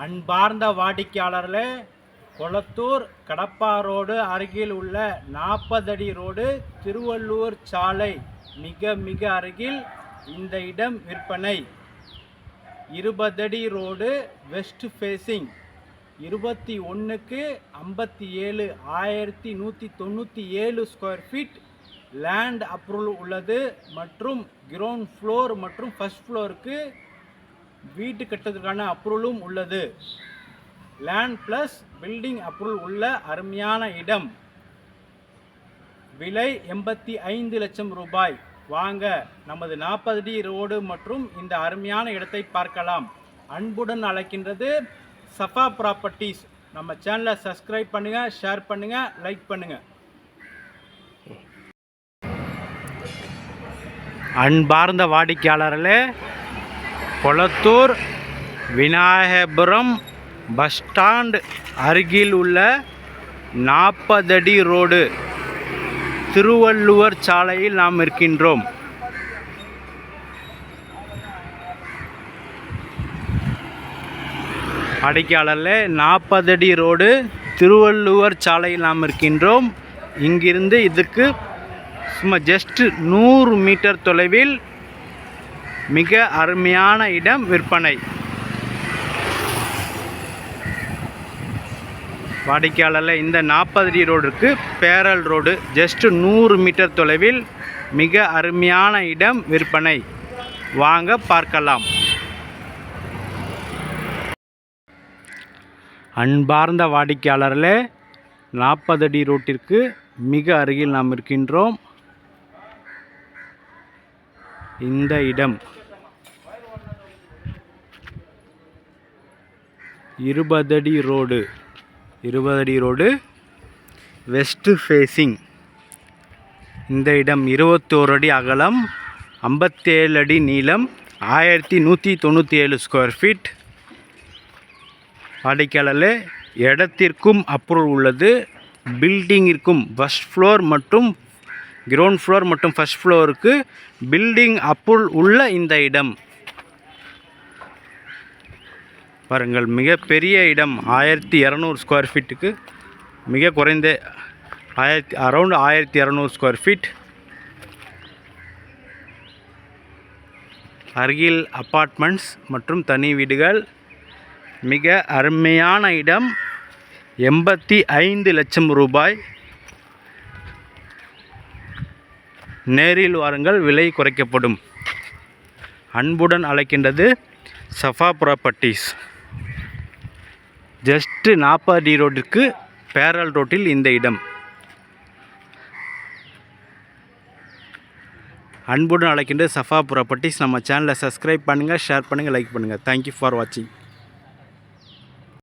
அன்பார்ந்த வாடிக்கையாளர்களே, கொளத்தூர் கடப்பா ரோடு அருகில் உள்ள 40 அடி ரோடு திருவள்ளுவர் சாலை மிக மிக அருகில் இந்த இடம் விற்பனை. 20 அடி ரோடு வெஸ்ட் ஃபேஸிங் 21க்கு 57 1197 ஸ்கொயர் ஃபீட் லேண்ட் அப்ரூவல் உள்ளது மற்றும் கிரவுண்ட் ஃப்ளோர் மற்றும் ஃபர்ஸ்ட் ஃப்ளோருக்கு வீட்டு கட்டுவதற்கான அப்ரூவலும் உள்ளது. லேண்ட் ப்ளஸ் பில்டிங் அப்ரூவல் உள்ள அருமையான இடம். விலை 85 லட்சம் ரூபாய். வாங்க நமது 40 அடி ரோடு மற்றும் இந்த அருமையான இடத்தை பார்க்கலாம். அன்புடன் அழைக்கின்றது சஃபா ப்ராப்பர்ட்டிஸ். நம்ம சேனலை சப்ஸ்கிரைப் பண்ணுங்க, ஷேர் பண்ணுங்க, லைக் பண்ணுங்க. அன்பார்ந்த வாடிக்கையாளர்களே, கொளத்தூர் விநாயகபுரம் பஸ் ஸ்டாண்ட் அருகில் உள்ள 40 அடி ரோடு திருவள்ளுவர் சாலையில் நாம் இருக்கின்றோம். வாடிக்கையாளர்களே, 40 அடி ரோடு திருவள்ளுவர் சாலையில் நாம் இருக்கின்றோம். இங்கிருந்து இதுக்கு சும்மா ஜஸ்ட் 100 மீட்டர் தொலைவில் மிக அருமையான இடம் விற்பனை. வாடிக்கையாளரில் இந்த 40 அடி ரோடுக்கு பேரல் ரோடு ஜஸ்ட் 100 மீட்டர் தொலைவில் மிக அருமையான இடம் விற்பனை. வாங்க பார்க்கலாம். அன்பார்ந்த வாடிக்கையாளர்களே, 40 அடி ரோட்டிற்கு மிக அருகில் நாம் இருக்கின்றோம். இந்த இடம் 20 அடி ரோடு வெஸ்ட் ஃபேஸிங். இந்த இடம் 21 அடி அகலம், 57 அடி நீளம், 1197 ஸ்கொயர் ஃபீட். வாடிக்கையாளர்களே, இடத்திற்கும் அப்ரூவல் உள்ளது. பில்டிங்கிற்கும் ஃபர்ஸ்ட் ஃப்ளோர் மற்றும் கிரவுண்ட் ஃப்ளோர் மற்றும் ஃபர்ஸ்ட் ஃப்ளோருக்கு பில்டிங் அப்ரூவல் உள்ள இந்த இடம் பாருங்கள். மிக பெரிய இடம். 1200 ஸ்கொயர் ஃபீட்டுக்கு மிக குறைந்த அரௌண்ட் 1200 ஸ்கொயர் ஃபீட். அருகில் அப்பார்ட்மெண்ட்ஸ் மற்றும் தனி வீடுகள். மிக அருமையான இடம். 85 லட்சம் ரூபாய். நேரில் வாருங்கள், விலை குறைக்கப்படும். அன்புடன் அழைக்கின்றது சஃபா ப்ராப்பர்ட்டிஸ். ஜஸ்ட் 40 அடி ரோட்டிற்கு பேரல் ரோட்டில் இந்த இடம். அன்புடன் அழைக்கின்றது சஃபா ப்ராப்பர்ட்டிஸ். நம்ம சேனலை சப்ஸ்கிரைப் பண்ணுங்கள், ஷேர் பண்ணுங்கள், லைக் பண்ணுங்கள். தேங்க்யூ ஃபார் வாட்சிங்.